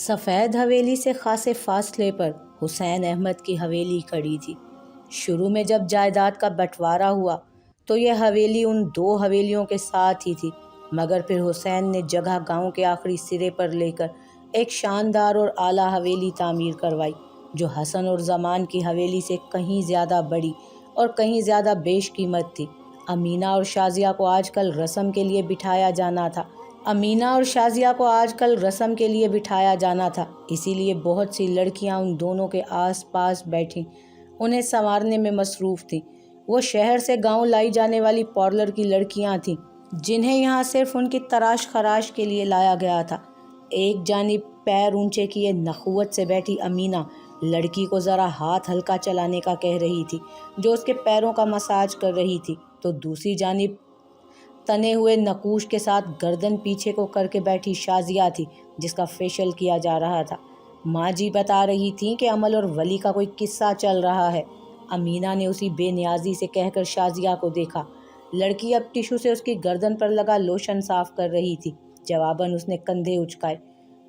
سفید حویلی سے خاصے فاصلے پر حسین احمد کی حویلی کھڑی تھی۔ شروع میں جب جائیداد کا بٹوارا ہوا تو یہ حویلی ان دو حویلیوں کے ساتھ ہی تھی، مگر پھر حسین نے جگہ گاؤں کے آخری سرے پر لے کر ایک شاندار اور اعلیٰ حویلی تعمیر کروائی، جو حسن اور زمان کی حویلی سے کہیں زیادہ بڑی اور کہیں زیادہ بیش قیمت تھی۔ امینہ اور شازیہ کو آج کل رسم کے لیے بٹھایا جانا تھا، اسی لیے بہت سی لڑکیاں ان دونوں کے آس پاس بیٹھیں انہیں سنوارنے میں مصروف تھیں۔ وہ شہر سے گاؤں لائی جانے والی پارلر کی لڑکیاں تھیں، جنہیں یہاں صرف ان کی تراش خراش کے لیے لایا گیا تھا۔ ایک جانب پیر اونچے کیے نخوت سے بیٹھی امینہ لڑکی کو ذرا ہاتھ ہلکا چلانے کا کہہ رہی تھی، جو اس کے پیروں کا مساج کر رہی تھی، تو دوسری جانب تنے ہوئے نقوش کے ساتھ گردن پیچھے کو کر کے بیٹھی شازیہ تھی، جس کا فیشل کیا جا رہا تھا۔ ماں جی بتا رہی تھیں کہ عمل اور ولی کا کوئی قصہ چل رہا ہے۔ امینہ نے اسی بے نیازی سے کہہ کر شازیہ کو دیکھا۔ لڑکی اب ٹشو سے اس کی گردن پر لگا لوشن صاف کر رہی تھی۔ جواباً اس نے کندھے اچکائے۔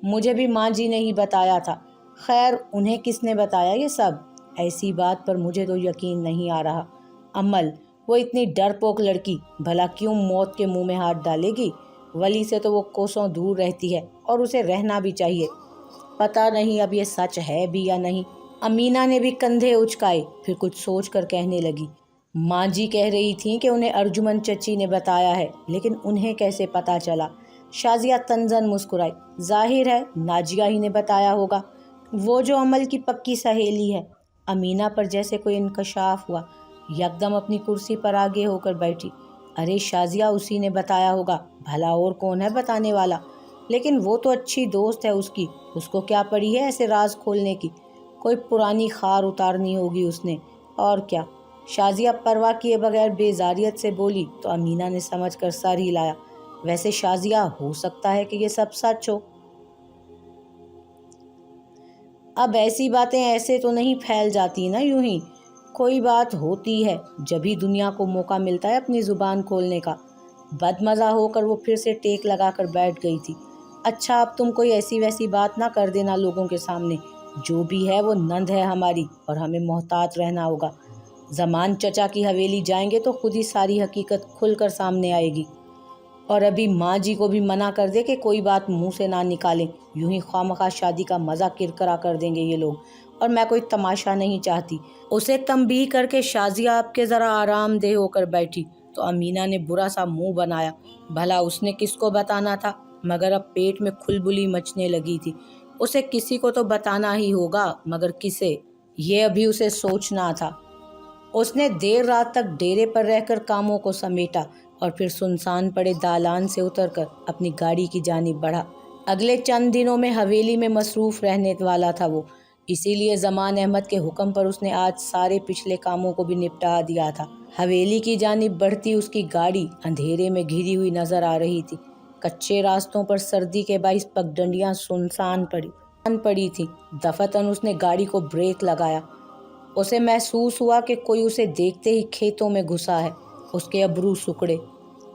مجھے بھی ماں جی نے ہی بتایا تھا۔ خیر انہیں کس نے بتایا یہ سب؟ ایسی بات پر مجھے تو یقین نہیں آ رہا۔ عمل، وہ اتنی ڈرپوک لڑکی بھلا کیوں موت کے منہ میں ہاتھ ڈالے گی؟ ولی سے تو وہ کوسوں دور رہتی ہے اور اسے رہنا بھی چاہیے۔ پتہ نہیں اب یہ سچ ہے بھی یا نہیں۔ امینہ نے بھی کندھے اچکائے، پھر کچھ سوچ کر کہنے لگی۔ ماں جی کہہ رہی تھیں کہ انہیں ارجمن چچی نے بتایا ہے، لیکن انہیں کیسے پتہ چلا؟ شازیہ طنزاً مسکرائی۔ ظاہر ہے ناجیہ ہی نے بتایا ہوگا، وہ جو عمل کی پکی سہیلی ہے۔ امینہ پر جیسے کوئی انکشاف ہوا، یکدم اپنی کرسی پر آگے ہو کر بیٹھی۔ ارے شازیہ، اسی نے بتایا ہوگا، بھلا اور کون ہے بتانے والا؟ لیکن وہ تو اچھی دوست ہے اس کو کیا پڑی ہے ایسے راز کھولنے کی؟ کوئی پرانی خار اتارنی ہوگی اس نے، اور کیا؟ شازیہ پرواہ کیے بغیر بیزاریت سے بولی تو امینہ نے سمجھ کر سر ہلایا۔ ویسے شازیہ، ہو سکتا ہے کہ یہ سب سچ ہو۔ اب ایسی باتیں ایسے تو نہیں پھیل جاتی نا یوں ہی، کوئی بات ہوتی ہے جبھی دنیا کو موقع ملتا ہے اپنی زبان کھولنے کا۔ بدمزہ ہو کر وہ پھر سے ٹیک لگا کر بیٹھ گئی تھی۔ اچھا اب تم کوئی ایسی ویسی بات نہ کر دینا لوگوں کے سامنے، جو بھی ہے وہ نند ہے ہماری اور ہمیں محتاط رہنا ہوگا۔ زمان چچا کی حویلی جائیں گے تو خود ہی ساری حقیقت کھل کر سامنے آئے گی، اور ابھی ماں جی کو بھی منع کر دے کہ کوئی بات منہ سے نہ نکالیں، یوں ہی خواہ شادی کا مزہ کرکرا کر دیں گے یہ لوگ، اور میں کوئی تماشا نہیں چاہتی۔ اسے تنبیہ کر کے شازیہ آپ کے ذرا آرام دہ ہو کر بیٹھی تو امینہ نے برا سا منہ بنایا۔ بھلا اس نے کس کو بتانا تھا؟ مگر اب پیٹ میں کھلبلی مچنے لگی تھی۔ اسے کسی کو تو بتانا ہی ہوگا، مگر کسے؟ یہ ابھی اسے سوچنا تھا۔ اس نے دیر رات تک ڈیرے پر رہ کر کاموں کو سمیٹا اور پھر سنسان پڑے دالان سے اتر کر اپنی گاڑی کی جانب بڑھا۔ اگلے چند دنوں میں حویلی میں مصروف رہنے والا تھا وہ، اسی لیے زمان احمد کے حکم پر اس نے آج سارے پچھلے کاموں کو بھی نپٹا دیا تھا۔ حویلی کی جانب بڑھتی اس کی گاڑی اندھیرے میں گھری ہوئی نظر آ رہی تھی۔ کچے راستوں پر سردی کے باعث پگڈنڈیاں سنسان پڑی تھیں۔ دفتن اس نے گاڑی کو بریک لگایا۔ اسے محسوس ہوا کہ کوئی اسے دیکھتے ہی کھیتوں میں گھسا ہے۔ اس کے ابرو سکڑے۔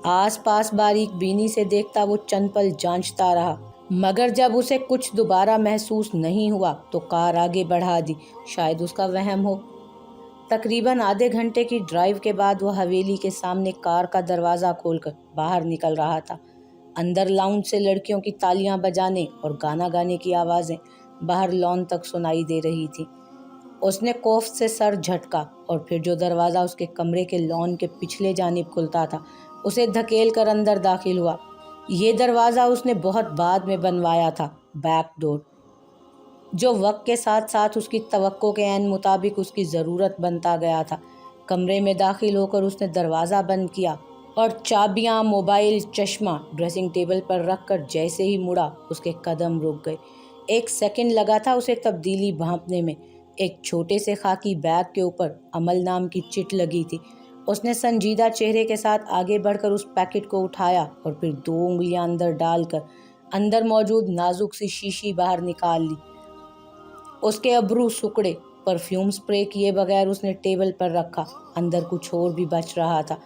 آس پاس باریک بینی سے دیکھتا وہ چند پل جانچتا رہا، مگر جب اسے کچھ دوبارہ محسوس نہیں ہوا تو کار آگے بڑھا دی۔ شاید اس کا وہم ہو۔ تقریباً آدھے گھنٹے کی ڈرائیو کے بعد وہ حویلی کے سامنے کار کا دروازہ کھول کر باہر نکل رہا تھا۔ اندر لاؤنج سے لڑکیوں کی تالیاں بجانے اور گانا گانے کی آوازیں باہر لان تک سنائی دے رہی تھیں۔ اس نے کوفت سے سر جھٹکا اور پھر جو دروازہ اس کے کمرے کے لان کے پچھلے جانب کھلتا تھا اسے دھکیل کر اندر داخل ہوا۔ یہ دروازہ اس نے بہت بعد میں بنوایا تھا، بیک ڈور، جو وقت کے ساتھ ساتھ اس کی توقع کے عین مطابق اس کی ضرورت بنتا گیا تھا۔ کمرے میں داخل ہو کر اس نے دروازہ بند کیا اور چابیاں، موبائل، چشمہ ڈریسنگ ٹیبل پر رکھ کر جیسے ہی مڑا اس کے قدم رک گئے۔ ایک سیکنڈ لگا تھا اسے تبدیلی بھانپنے میں۔ ایک چھوٹے سے خاکی بیگ کے اوپر عمل نام کی چٹ لگی تھی۔ اس نے سنجیدہ چہرے کے ساتھ آگے بڑھ کر اس پیکٹ کو اٹھایا اور پھر 2 انگلیاں اندر ڈال کر اندر موجود نازک سی شیشی باہر نکال لی۔ اس کے ابرو سکڑے۔ پرفیوم سپرے کیے بغیر اس نے ٹیبل پر رکھا۔ اندر کچھ اور بھی بچ رہا تھا،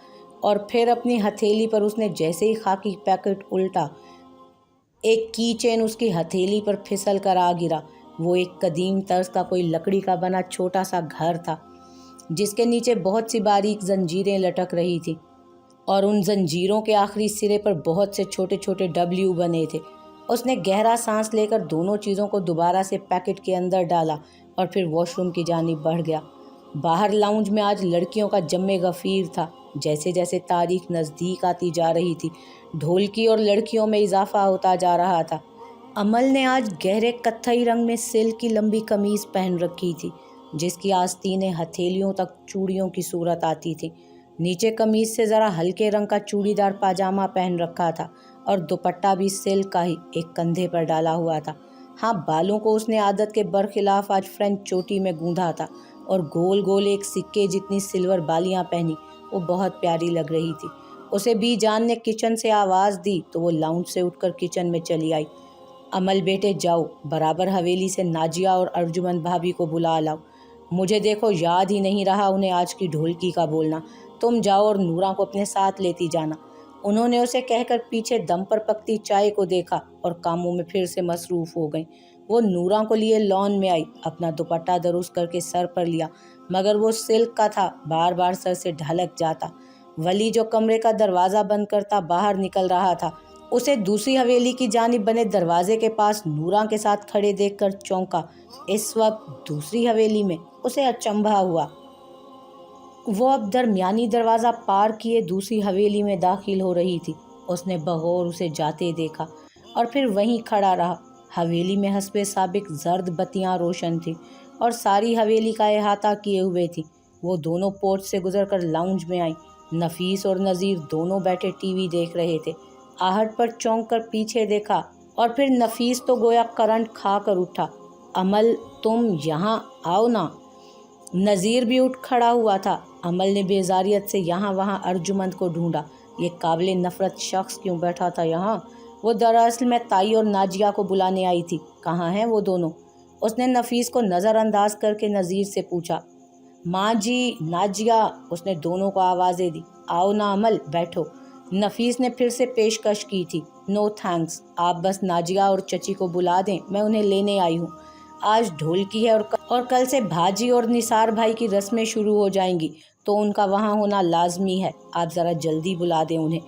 اور پھر اپنی ہتھیلی پر اس نے جیسے ہی خاکی پیکٹ الٹا ایک کی چین اس کی ہتھیلی پر پھسل کر آ گرا۔ وہ ایک قدیم طرز کا کوئی لکڑی کا بنا چھوٹا سا گھر تھا جس کے نیچے بہت سی باریک زنجیریں لٹک رہی تھیں اور ان زنجیروں کے آخری سرے پر بہت سے چھوٹے چھوٹے ڈبلیو بنے تھے۔ اس نے گہرا سانس لے کر دونوں چیزوں کو دوبارہ سے پیکٹ کے اندر ڈالا اور پھر واش روم کی جانب بڑھ گیا۔ باہر لاؤنج میں آج لڑکیوں کا جم غفیر تھا۔ جیسے جیسے تاریخ نزدیک آتی جا رہی تھی، ڈھولکی اور لڑکیوں میں اضافہ ہوتا جا رہا تھا۔ امل نے آج گہرے کتھئی رنگ میں سلک کی لمبی قمیض پہن رکھی تھی جس کی آستینیں ہتھیلیوں تک چوڑیوں کی صورت آتی تھی۔ نیچے قمیض سے ذرا ہلکے رنگ کا چوڑی دار پاجامہ پہن رکھا تھا اور دوپٹہ بھی سلک کا ہی ایک کندھے پر ڈالا ہوا تھا۔ ہاں، بالوں کو اس نے عادت کے برخلاف آج فرینچ چوٹی میں گوندھا تھا اور گول گول ایک سکے جتنی سلور بالیاں پہنی۔ وہ بہت پیاری لگ رہی تھی۔ اسے بی جان نے کچن سے آواز دی تو وہ لاؤنج سے اٹھ کر کچن میں چلی آئی۔ امل بیٹے جاؤ، برابر حویلی سے ناجیہ اور ارجمن بھابھی کو بلا لاؤ۔ مجھے دیکھو یاد ہی نہیں رہا انہیں آج کی ڈھولکی کا بولنا۔ تم جاؤ اور نورا کو اپنے ساتھ لیتی جانا۔ انہوں نے اسے کہہ کر پیچھے دم پر پکتی چائے کو دیکھا اور کاموں میں پھر سے مصروف ہو گئیں۔ وہ نورا کو لیے لان میں آئی، اپنا دوپٹہ درست کر کے سر پر لیا، مگر وہ سلک کا تھا، بار بار سر سے ڈھلک جاتا۔ ولی جو کمرے کا دروازہ بند کرتا باہر نکل رہا تھا، اسے دوسری حویلی کی جانب بنے دروازے کے پاس نورا کے ساتھ کھڑے دیکھ کر چونکا۔ اس وقت دوسری حویلی میں اسے اچنبھا ہوا۔ وہ اب درمیانی دروازہ پار کیے دوسری حویلی میں داخل ہو رہی تھی۔ اس نے بغور اسے جاتے دیکھا اور پھر وہیں کھڑا رہا۔ حویلی میں حسب سابق زرد بتیاں روشن تھیں اور ساری حویلی کا احاطہ کیے ہوئے تھی۔ وہ دونوں پورچ سے گزر کر لاؤنج میں آئیں۔ نفیس اور نذیر دونوں بیٹھے ٹی وی دیکھ رہے تھے۔ آہٹ پر چونک کر پیچھے دیکھا اور پھر نفیس تو گویا کرنٹ کھا کر اٹھا۔ امل، تم یہاں آؤ نا۔ نذیر بھی اٹھ کھڑا ہوا تھا۔ امل نے بیزاریت سے یہاں وہاں ارجمند کو ڈھونڈا۔ یہ قابل نفرت شخص کیوں بیٹھا تھا یہاں؟ وہ دراصل میں تائی اور ناجیہ کو بلانے آئی تھی۔ کہاں ہیں وہ دونوں؟ اس نے نفیس کو نظر انداز کر کے نذیر سے پوچھا۔ ماں جی، ناجیہ، اس نے دونوں کو آوازیں دی۔ آؤ نا امل، بیٹھو۔ نفیس نے پھر سے پیشکش کی تھی۔ نو تھینکس، آپ بس ناجیہ اور چچی کو بلا دیں، میں انہیں لینے آئی ہوں۔ آج ڈھولکی ہے اور کل سے بھاجی اور نثار بھائی کی رسمیں شروع ہو جائیں گی، تو ان کا وہاں ہونا لازمی ہے۔ آپ ذرا جلدی بلا دیں انہیں۔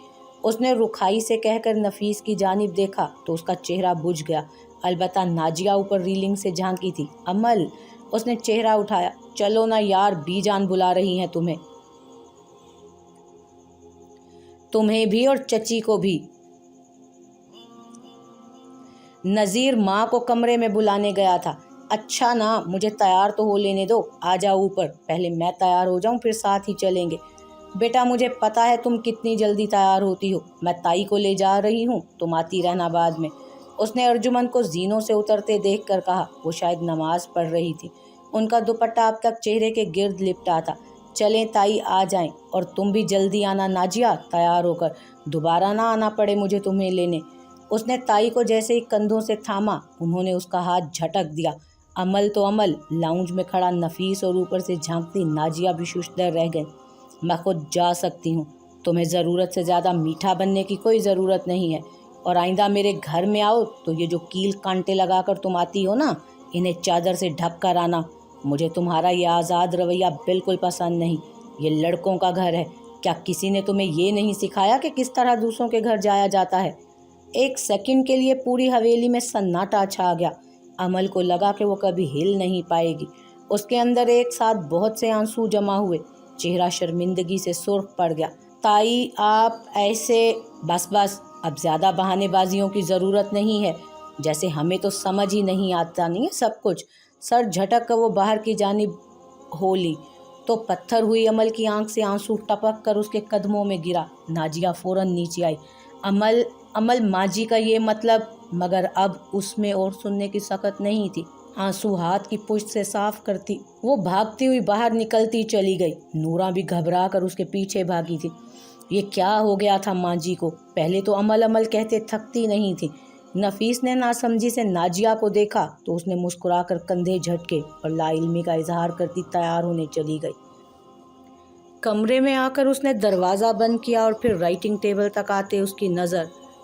اس نے رکھائی سے کہہ کر نفیس کی جانب دیکھا تو اس کا چہرہ بجھ گیا۔ البتہ ناجیہ اوپر ریلنگ سے جھانکی تھی۔ امل، اس نے چہرہ اٹھایا۔ چلو نا یار، بی جان بلا رہی ہیں تمہیں بھی اور چچی کو بھی۔ نذیر ماں کو کمرے میں بلانے گیا تھا۔ اچھا نا، مجھے تیار تو ہو لینے دو، آ جاؤ اوپر، پہلے میں تیار ہو جاؤں پھر ساتھ ہی چلیں گے۔ بیٹا مجھے پتا ہے تم کتنی جلدی تیار ہوتی ہو، میں تائی کو لے جا رہی ہوں، تم آتی رہنا بعد میں۔ اس نے ارجمن کو زینوں سے اترتے دیکھ کر کہا۔ وہ شاید نماز پڑھ رہی تھی۔ ان کا دوپٹہ اب تک چہرے کے گرد لپٹا تھا۔ چلیں تائی، آ جائیں، اور تم بھی جلدی آنا ناجیہ، تیار ہو کر، دوبارہ نہ آنا پڑے مجھے تمہیں لینے۔ اس نے تائی کو جیسے ہی کندھوں سے تھاما، انہوں نے اس کا ہاتھ جھٹک دیا۔ امل تو امل، لاؤنج میں کھڑا نفیس اور اوپر سے جھانکتی ناجیہ بھی ششدر رہ گئیں۔ میں خود جا سکتی ہوں، تمہیں ضرورت سے زیادہ میٹھا بننے کی کوئی ضرورت نہیں ہے، اور آئندہ میرے گھر میں آؤ تو یہ جو کیل کانٹے لگا کر تم آتی ہو نا، انہیں چادر سے ڈھک کر آنا۔ مجھے تمہارا یہ آزاد رویہ بالکل پسند نہیں۔ یہ لڑکوں کا گھر ہے، کیا کسی نے تمہیں یہ نہیں سکھایا کہ کس طرح دوسروں کے گھر جایا جاتا ہے؟ ایک سیکنڈ کے لیے پوری حویلی میں سناٹا چھا گیا۔ امل کو لگا کہ وہ کبھی ہل نہیں پائے گی۔ اس کے اندر ایک ساتھ بہت سے آنسو جمع ہوئے، چہرہ شرمندگی سے سرخ پڑ گیا۔ تائی، آپ ایسے… بس بس، اب زیادہ بہانے بازیوں کی ضرورت نہیں ہے، جیسے ہمیں تو سمجھ ہی نہیں آتا نہیں سب کچھ۔ سر جھٹک کر وہ باہر کی جانب ہو لی تو پتھر ہوئی امل کی آنکھ سے آنسو ٹپک کر اس کے قدموں میں گرا۔ ناجیہ فوراً نیچے آئی۔ امل ماں جی کا یہ مطلب… مگر اب اس میں اور سننے کی سخت نہیں تھی۔ آنسو ہاتھ کی پشت سے صاف کرتی وہ بھاگتی ہوئی باہر نکلتی چلی گئی۔ نورا بھی گھبرا کر اس کے پیچھے بھاگی تھی۔ یہ کیا ہو گیا تھا ماں جی کو؟ پہلے تو امل کہتے تھکتی نہیں تھی۔ نفیس نے ناسمجھی سے ناجیہ کو دیکھا تو اس نے مسکرا کر کندھے جھٹکے اور لا علمی کا اظہار کرتی تیار ہونے چلی گئی۔ کمرے میں آ کر اس نے دروازہ بند کیا اور پھر رائٹنگ ٹیبل تک آتے اس کی نظر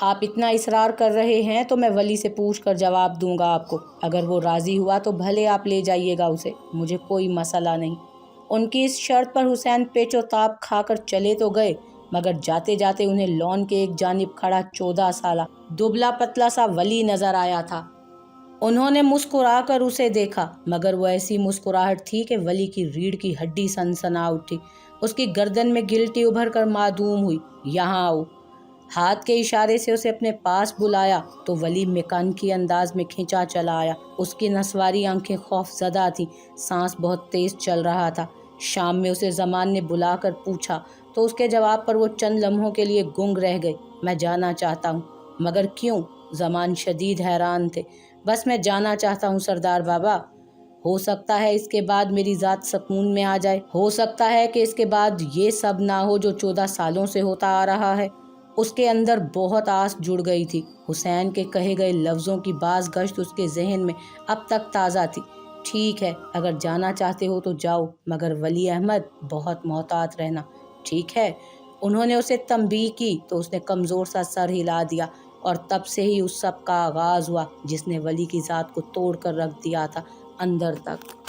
آپ اتنا اصرار کر رہے ہیں تو میں ولی سے پوچھ کر جواب دوں گا آپ کو۔ اگر وہ راضی ہوا تو بھلے آپ لے جائیے گا اسے، مجھے کوئی مسئلہ نہیں۔ ان کی اس شرط پر حسین پیچ و تاب کھا کر چلے تو گئے، مگر جاتے جاتے انہیں لان کے ایک جانب کھڑا 14 سالہ دبلا پتلا سا ولی نظر آیا تھا۔ انہوں نے مسکرا کر اسے دیکھا، مگر وہ ایسی مسکراہٹ تھی کہ ولی کی ریڑھ کی ہڈی سنسنا اٹھی۔ اس کی گردن میں گلٹی ابھر کر معدوم ہوئی۔ یہاں آؤ۔ ہاتھ کے اشارے سے اسے اپنے پاس بلایا تو ولی میکانکی انداز میں کھنچا چلا آیا۔ اس کی نسواری آنکھیں خوف زدہ تھیں، سانس بہت تیز چل رہا تھا۔ شام میں اسے زمان نے بلا کر پوچھا تو اس کے جواب پر وہ چند لمحوں کے لیے گنگ رہ گئے۔ میں جانا چاہتا ہوں۔ مگر کیوں؟ زمان شدید حیران تھے۔ بس میں جانا چاہتا ہوں سردار بابا۔ ہو سکتا ہے اس کے بعد میری ذات سکون میں آ جائے، ہو سکتا ہے کہ اس کے بعد یہ سب نہ ہو جو 14 سالوں سے ہوتا آ رہا ہے۔ اس کے اندر بہت آس جڑ گئی تھی۔ حسین کے کہے گئے لفظوں کی باز گشت اس کے ذہن میں اب تک تازہ تھی۔ ٹھیک ہے، اگر جانا چاہتے ہو تو جاؤ، مگر ولی احمد بہت محتاط رہنا، ٹھیک ہے؟ انہوں نے اسے تنبیہ کی تو اس نے کمزور سا سر ہلا دیا، اور تب سے ہی اس سب کا آغاز ہوا جس نے ولی کی ذات کو توڑ کر رکھ دیا تھا اندر تک۔